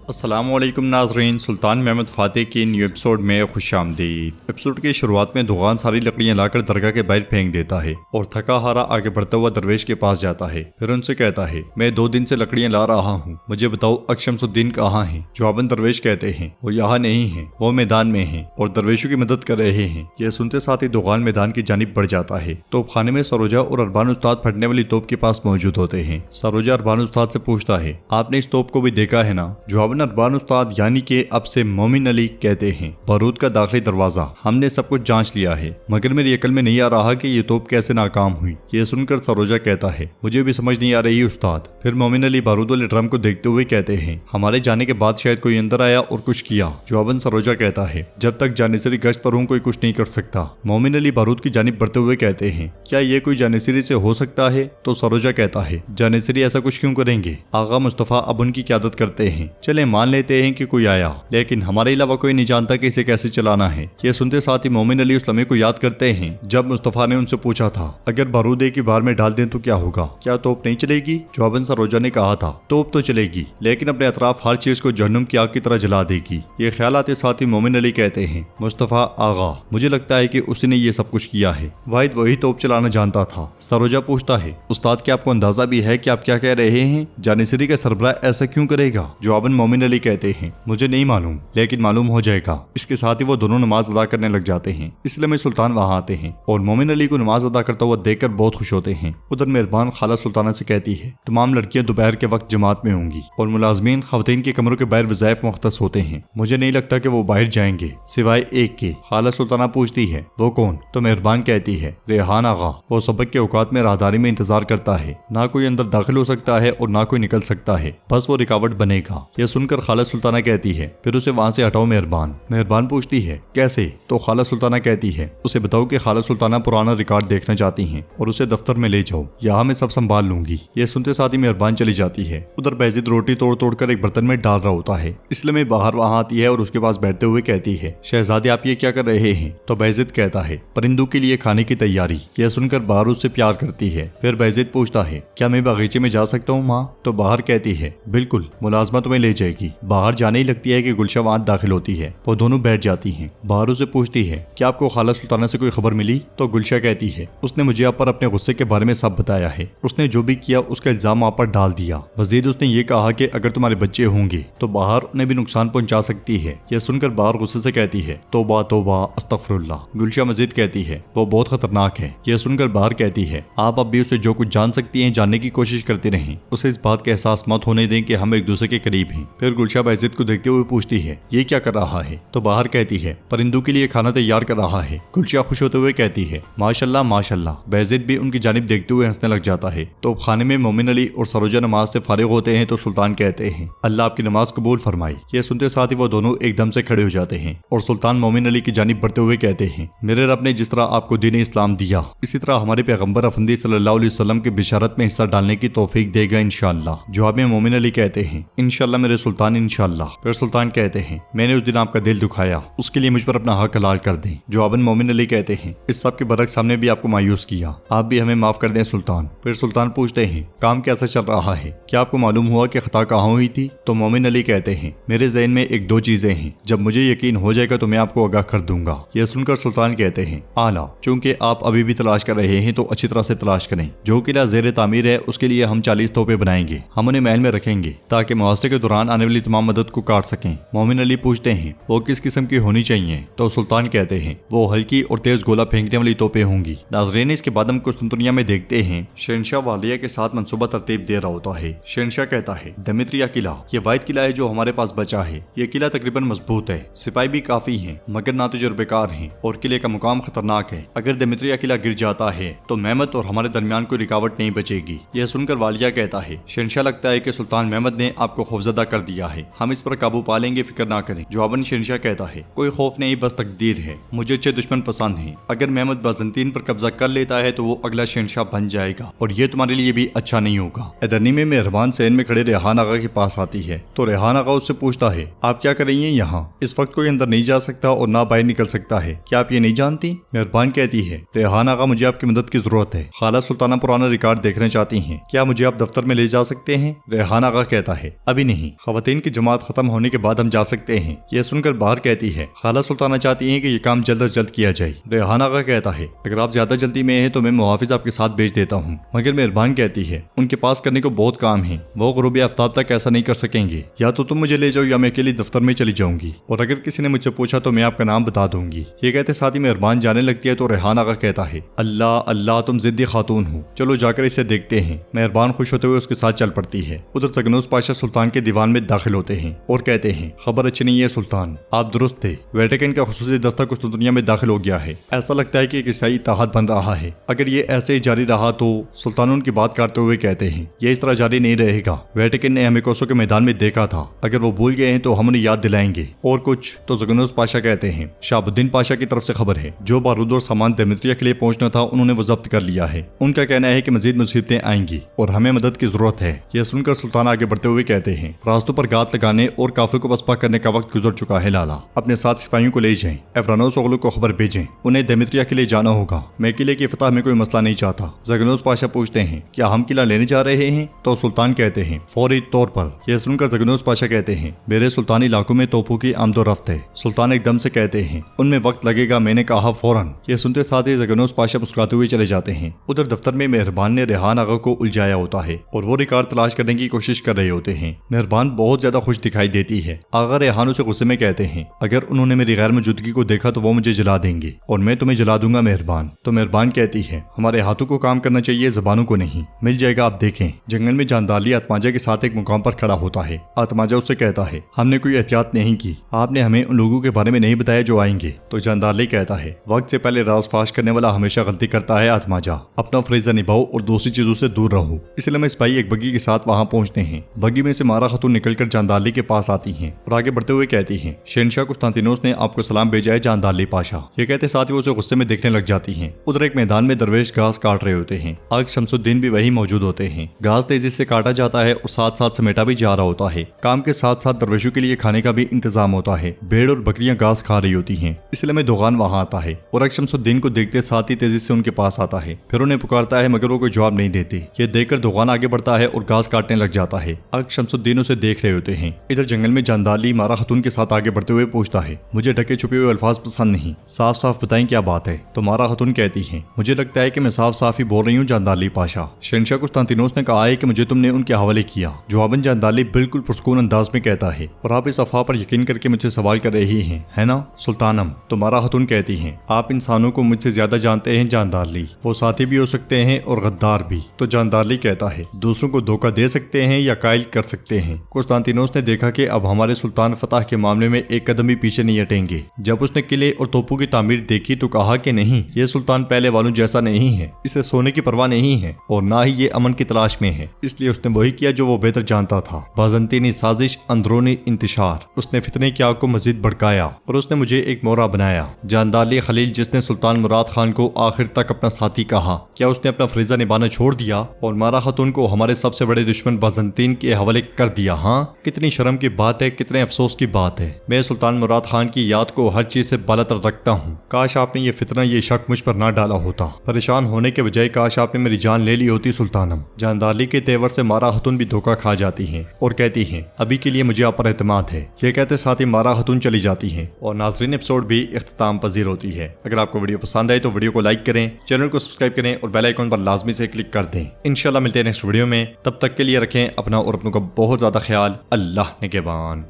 अस्सलामुअलैकुम नाज़रीन, सुल्तान महमद फ़ातिह के न्यू एपिसोड में खुशामदीद। एपिसोड की शुरुआत में दुकान सारी लकड़ियां लाकर दरगाह के बाहर फेंक देता है और थका हारा आगे बढ़ता हुआ दरवेश के पास जाता है। फिर उनसे कहता है, मैं 2 दिन से लकड़ियां ला रहा हूँ, मुझे बताओ अकशमसुद्दीन कहाँ है। जवाबन दरवेश कहते हैं, वो यहाँ नहीं है, वो मैदान में है और दरवेशों की मदद कर रहे हैं। यह सुनते साथ ही दुकान मैदान की जानिब बढ़ जाता है। तोप खाने में सरोजा और अरबान उस्ताद फटने वाली तोप के पास मौजूद होते हैं। सरोजा अरबान उस्ताद से पूछता है, आपने इस तोप को भी देखा है ना? जवाबन अरबान उस्ताद यानी कि अब से मोमिन अली कहते हैं, बारूद का दाखिली दरवाजा हमने सब कुछ जांच लिया है, मगर मेरी अकल में नहीं आ रहा कि ये तोप कैसे नाकाम हुई। ये सुनकर सरोजा कहता है, मुझे भी समझ नहीं आ रही उस्ताद। फिर मोमिन अली बारूद वाले ड्रम को देखते हुए कहते हैं, हमारे जाने के बाद शायद कोई अंदर आया और कुछ किया। जवाबन सरोजा कहता है, जब तक जानिसरी गश्त पर हूँ कोई कुछ नहीं कर सकता। मोमिन अली बारूद की जानिब बढ़ते हुए कहते हैं, क्या ये कोई जानिसरी से हो सकता है? तो सरोजा कहता है, जानिसरी ऐसा कुछ क्यों करेंगे? आगा मुस्तफा अब उनकी क़यादत करते हैं, चले मान लेते हैं कि कोई आया, लेकिन हमारे अलावा कोई नहीं जानता कि इसे कैसे चलाना है। ये सुनते साथ ही मोमिन अली उस लम्हे को याद करते हैं जब मुस्तफा ने उनसे पूछा था, अगर बारूद एक ही बार में डाल दें तो क्या होगा? क्या तोप नहीं चलेगी? जवाबन सरोजा ने कहा था, तोप तो चलेगी, लेकिन अपने अतराफ हर चीज को जहन्नुम की आग की तरह जला देगी। ये ख्याल आते साथ ही मोमिन अली कहते हैं, मुस्तफा आगा, मुझे लगता है कि उसने ये सब कुछ किया है। वाहिद वही तोप चलाना जानता था। सरोजा पूछता है, उस्ताद क्या आपको अंदाजा भी है कि आप क्या कह रहे हैं? जानिसरी का सरबराह ऐसा क्यों करेगा? जवाबन मोमिन अली कहते हैं, मुझे नहीं मालूम, लेकिन मालूम हो जाएगा। इसके साथ ही वो दोनों नमाज अदा करने लग जाते हैं। इसलिए में सुल्तान वहां आते हैं और मोमिन अली को नमाज अदा करता हुआ देखकर बहुत खुश होते हैं। उधर मेहरबान खाला सुल्ताना से कहती है, तमाम लड़कियां दोपहर के वक्त जमात में होंगी और मुलाजमीन खवातीन के कमरों के बाहर वज़ाइफ मुख्तस होते हैं। मुझे नहीं लगता कि वो बाहर जाएंगे सिवाय एक के। खाला सुल्ताना पूछती है, वो कौन? तो मेहरबान कहती है, रेहान आगा। वो सबक के औकात में राहदारी में इंतजार करता है, ना कोई अंदर दाखिल हो सकता है और ना कोई निकल सकता है, बस वो रुकावट बनेगा। यह सुनकर खाला सुल्ताना कहती है, फिर उसे वहां से हटाओ मेहरबान। मेहरबान पूछती है, कैसे? तो खाला सुल्ताना कहती है, उसे बताओ कि खाला सुल्ताना पुराना रिकॉर्ड देखना चाहती हैं और उसे दफ्तर में ले जाओ, यहाँ मैं सब संभाल लूंगी। यह सुनते साथ ही मेहरबान चली जाती है। उधर बैजिद रोटी तोड़ तोड़ कर एक बर्तन में डाल रहा होता है। इसलिए मैं बाहर वहां आती है और उसके पास बैठते हुए कहती है, शहजादे आप ये क्या कर रहे हैं? तो बैजिद कहता है, परिंदों के लिए खाने की तैयारी। यह सुनकर बाहर उससे प्यार करती है। फिर बैजिद पूछता है, क्या मैं बागीचे में जा सकता हूँ माँ? तो बाहर कहती है, बिल्कुल, मुलाजमा तुम्हें ले जाएगी। बाहर जाने ही लगती है कि गुलशा वहां दाखिल होती है। वो दोनों बैठ जाती हैं। बाहर उसे पूछती है, क्या आपको खाला सुल्ताना से कोई खबर मिली? तो गुलशा कहती है, उसने मुझे आप पर अपने गुस्से के बारे में सब बताया है। उसने जो भी किया उसका इल्जाम आप पर डाल दिया। मजीद उसने ये कहा कि अगर तुम्हारे बच्चे होंगे तो बाहर उन्हें भी नुकसान पहुंचा सकती है। यह सुनकर बाहर गुस्से से कहती है, तौबा तौबा अस्तगफिरुल्लाह। गुलशा मजीद कहती है, वो बहुत खतरनाक है। यह सुनकर बाहर कहती है, आप अब भी उसे जो कुछ जान सकती हैं जानने की कोशिश करती रहें। उसे इस बात का एहसास मत होने दें कि हम एक दूसरे के करीब हैं। फिर गुलशा बैजिद को देखते हुए पूछती है, ये क्या कर रहा है? तो बाहर कहती है, परिंदों के लिए खाना तैयार कर रहा है। गुलशा खुश होते हुए कहती है, माशाल्लाह माशाल्लाह। बैजिद भी उनकी जानिब देखते हुए हंसने लग जाता है। तो खाने में मोमिन अली और सरोजा नमाज से फारिग होते हैं तो सुल्तान कहते हैं, अल्लाह आपकी नमाज कबूल फरमाए। यह सुनते साथ ही वो दोनों एकदम से खड़े हो जाते हैं और सुल्तान मोमिन अली की जानिब बढ़ते हुए कहते हैं, मेरे रब ने जिस तरह आपको दीन इस्लाम दिया, इसी तरह हमारे पैगम्बर अफंदी सल्लल्लाहु अलैहि वसल्लम की बिशारत में हिस्सा डालने की तौफीक देगा इंशाअल्लाह। जवाब में मोमिन अली कहते हैं, इंशाअल्लाह मेरे सुल्तान, इंशाअल्लाह। फिर सुल्तान कहते हैं, मैंने उस दिन आपका दिल दुखाया, उसके लिए मुझ पर अपना हक हलाल कर दें। जवाबन मोमिन अली कहते हैं, इस सब के बरक्स हमने भी आपको मायूस किया, आप भी हमें माफ कर दें सुल्तान। फिर सुल्तान पूछते हैं, काम कैसा चल रहा है? क्या आपको मालूम हुआ कि खता कहाँ हुई थी? तो मोमिन अली कहते हैं, मेरे ज़हन में 1-2 चीजें हैं, जब मुझे यकीन हो जाएगा तो मैं आपको आगाह कर दूंगा। यह सुनकर सुल्तान कहते हैं, आला, चूंकि आप अभी भी तलाश कर रहे हैं तो अच्छी तरह से तलाश करें। जो किला ज़ेर तामीर है उसके लिए हम 40 तोपे बनाएंगे, हम उन्हें महल में रखेंगे ताकि मुहासरे के दौरान आने वाली तमाम मदद को काट सकें। मोमिन अली पूछते हैं, वो किस किस्म की होनी चाहिए? तो सुल्तान कहते हैं, वो हल्की और तेज गोला फेंकने वाली तोपें होंगी। नाज़रीन, इसके बाद हम कुस्तुनतुनिया में देखते हैं शहंशाह वालिया के साथ मंसूबा तरतीब दे रहा होता है। शहंशाह कहता है, दमित्रिया किला ये वाहिद किला है जो हमारे पास बचा है। ये किला तकरीबन मजबूत है, सिपाही भी काफी हैं, मगर ना तजुर्बेकार हैं और किले का मुकाम खतरनाक है। अगर दमित्रिया किला गिर जाता है तो महमद और हमारे दरमियान कोई रुकावट नहीं बचेगी। यह सुनकर वालिया कहता है, शहंशाह लगता है कि सुल्तान महमद ने आपको खौफजदा कर दिया है, हम इस पर काबू पा लेंगे, फिक्र ना करें। जवाबन शहंशाह कहता है, कोई खौफ नहीं, बस तकदीर है। मुझे अच्छे दुश्मन पसंद हैं। अगर महमद बाज़ंतीन पर कब्जा कर लेता है तो वो अगला शहंशाह बन जाएगा और ये तुम्हारे लिए भी अच्छा नहीं होगा। एदरनी में मेहरबान सहन में खड़े रेहान आगा के पास आती है तो रेहान आगा उससे पूछता है, आप क्या कर रही हैं यहाँ? इस वक्त कोई अंदर नहीं जा सकता और ना बाहर निकल सकता है, क्या आप ये नहीं जानती? मेहरबान कहती है, रेहान आगा मुझे आपकी मदद की जरूरत है। खाला सुल्ताना पुराना रिकॉर्ड देखना चाहती हैं, क्या मुझे आप दफ्तर में ले जा सकते हैं? रेहान आगा कहता है, अभी नहीं, खवातीन की जमात खत्म होने के बाद हम जा सकते हैं। यह सुनकर बाहर कहती है, खाला सुल्ताना चाहती है कि ये काम जल्द से जल्द किया जाए। रेहान आगा कहता है, अगर आप ज्यादा जल्दी में हैं तो मैं मुहाफिज आपके साथ भेज देता हूँ। मगर मेहरबान कहती है, उनके पास करने को बहुत काम है, वो गुरूबी आफ्ताब तक ऐसा नहीं कर सकेंगे। या तो तुम मुझे ले जाओ या मैं अकेली दफ्तर में चली जाऊंगी, और अगर किसी ने मुझसे पूछा तो मैं आपका नाम बता दूंगी। ये कहते साथ ही मेहरबान जाने लगती है तो रेहान आगा कहता है, अल्लाह अल्लाह तुम जिद्दी खातून हो, चलो जाकर इसे देखते हैं। मेहरबान खुश होते हुए उसके साथ चल पड़ती है। उधर जगनोज पाशा सुल्तान के दीवान में दाखिल होते हैं और कहते हैं, खबर अच्छी नहीं है सुल्तान, आप दुरुस्त थे, वेटिकन का खुसूसी दस्ता कुछ दुनिया में दाखिल हो गया है। ऐसा लगता है कि एक ईसाई इत्तेहाद बन रहा है। अगर ये ऐसे ही जारी रहा तो सुल्तान उनकी बात काटते हुए कहते हैं, ये इस तरह जारी नहीं रहेगा। वेटिकन ने हमें कोसो के मैदान में देखा था, अगर वो भूल गए हैं तो हम उन्हें याद दिलाएंगे। और कुछ तो जगनोज पाशा कहते हैं, शाहबुद्दीन पाशा की तरफ से खबर है, जो बारूद और सामान देमित्रिया के लिए पहुंचना था उन्होंने वो जब्त कर लिया है। उनका कहना है कि मजीद मुसीबतें आएंगी और हमें मदद की जरूरत है। यह सुनकर सुल्तान आगे बढ़ते हुए कहते हैं, रास्तों पर गात लगाने और काफिले को पसपा करने का वक्त गुजर चुका है लाला, अपने साथ सिपाहियों को ले जाएं, एफरानोस ओगलू को खबर भेजें, उन्हें देमित्रिया के लिए जाना होगा। मैं किले की फतह में कोई मसला नहीं चाहता। जगनोज पाशा पूछते हैं, क्या हम किला लेने जा रहे हैं? तो सुल्तान कहते हैं, फौरी तौर पर। यह सुनकर जगनोज पाशा कहते हैं, मेरे सुल्तानी इलाकों में तोपों की आमदोरफ्त है। सुल्तान एकदम से कहते हैं, उनमें वक्त लगेगा, मैंने कहा फौरन। यह सुनते साथ ही जगनोज पाशा मुस्कुराते हुए चले जाते हैं। उधर दफ्तर में मेहरबान ने रेहान आगा को उलझाया होता है और वो रिकॉर्ड तलाश करने की कोशिश कर रहे होते हैं। मेहरबान बहुत ज्यादा खुश दिखाई देती है। आगा रेहान उसे गुस्से में कहते हैं, अगर उन्होंने मेरी गैर मौजूदगी को देखा तो वो मुझे जला देंगे और मैं तुम्हें जला दूंगा मेहरबान। तो मेहरबान कहती है, हमारे हाथों को काम करना चाहिए, जबानों को नहीं। मिल जाएगा, आप देखें। जंगल में जानदाली आत्माजा के साथ एक मुकाम पर खड़ा होता है। आत्माजा उससे कहता है, हमने कोई एहतियात नहीं की, आपने हमें उन लोगों के बारे में नहीं बताया जो आएंगे। तो जानदाली कहता है, वक्त से पहले राज फाश करने वाला हमेशा गलती करता है आत्माजा, अपना फरीजा निभाओ और दूसरी चीजों से दूर रहो। इसलिए मैं सिपाही एक बग्गी के साथ वहां पहुंचते हैं। बग्गी में से मारा खतून निकलकर जानदाली के पास आती हैं और आगे बढ़ते हुए कहती हैं, शहनशाह कुस्तांतिनोस ने आपको सलाम भेजा है जानदाली पाशा। ये कहते साथ ही वो उसे गुस्से में देखने लग जाती हैं। उधर एक मैदान में दरवेश घास काट रहे होते हैं। आग शमसुद्दीन भी वही मौजूद होते हैं। घास तेजी से काटा जाता है और साथ साथ समेटा भी जा रहा होता है। काम के साथ साथ दरवेशों के लिए खाने का भी इंतजाम होता है। भेड़ और बकरियां घास खा रही होती हैं। इसलिए में दोगान वहां आता है और अग शमसुद्दीन को देखते साथ ही तेजी से उनके पास आता है। फिर उन्हें पुकारता है मगर वो कोई जवाब नहीं देते। ये देखकर दोगान आगे बढ़ता है और घास काटने लग जाता है। अग शमसुद्दीन उसे देख रहे होते हैं। इधर जंगल में जानदाली मारा खतून के साथ आगे बढ़ते हुए पूछता है, मुझे ढके छुपे हुए अल्फाज पसंद नहीं, साफ साफ बताएं क्या बात है। तो मारा खतून कहती है, मुझे लगता है कि मैं साफ साफ ही बोल रही हूँ जानदाली पाशा। शहनशाह कुस्तांतिनोस ने कहा है कि मुझे तुमने उनके हवाले किया। जवाबन जानदाली बिल्कुल पुरस्कून अंदाज में कहता है, और आप इस अफवाह पर यकीन करके मुझसे सवाल कर रही हैं, है ना सुल्तानम। तो मारा खतून कहती है, आप इंसानों को मुझसे ज्यादा जानते हैं जानदाली, वो साथी भी हो सकते हैं और गद्दार भी। तो जानदाली कहता है, दूसरों को धोखा दे सकते हैं या कायल कर सकते हैं। कुस्तांतिनोस ने देखा कि अब हमारे सुल्तान फतह के मामले में एक कदम भी पीछे नहीं हटेंगे। जब उसने किले और तोपों की तामीर देखी तो कहा कि नहीं, ये सुल्तान पहले वालों जैसा नहीं है, इसे सोने की परवाह नहीं है और ना ही ये अमन की तलाश में है। इसलिए उसने वही किया जो वो बेहतर जानता था, बाज़ंतीनी साजिश, अंदरूनी इंतशार। उसने फितने की आग को मजीद भड़काया और उसने मुझे एक मोहरा बनाया। जानदाली खलील जिसने सुल्तान मुराद खान को आखिर तक अपना साथी कहा, क्या उसने अपना फरीजा निभाना छोड़ दिया और मारा खतून को हमारे सबसे बड़े दुश्मन बाज़ंतीन के हवाले कर दिया? हाँ, कितनी शर्म की बात है, कितने अफसोस की बात है। मैं सुल्तान मुराद खान की याद को हर चीज से बालातर रखता हूँ। काश आपने ये फितना, ये शक मुझ पर ना डाला होता। परेशान होने के बजाय काश आपने मेरी जान ले ली होती सुल्तानम। जानदाली के तेवर से मारा खतून भी धोखा खा जाती हैं और कहती हैं, अभी के लिए मुझे आप पर एतमाद है। ये कहते साथ ही मारा खतून चली जाती हैं और नाजरीन एपिसोड भी इख्तिताम पजीर होती है। अगर आपको वीडियो पसंद आए तो वीडियो को लाइक करें, चैनल को सब्सक्राइब करें और बेल आइकन पर लाजमी से क्लिक कर दें। इंशाल्लाह मिलते हैं नेक्स्ट वीडियो में। तब तक के लिए रखें अपना और अपनों का बहुत ज्यादा ख्याल। अल्लाह निगहबान।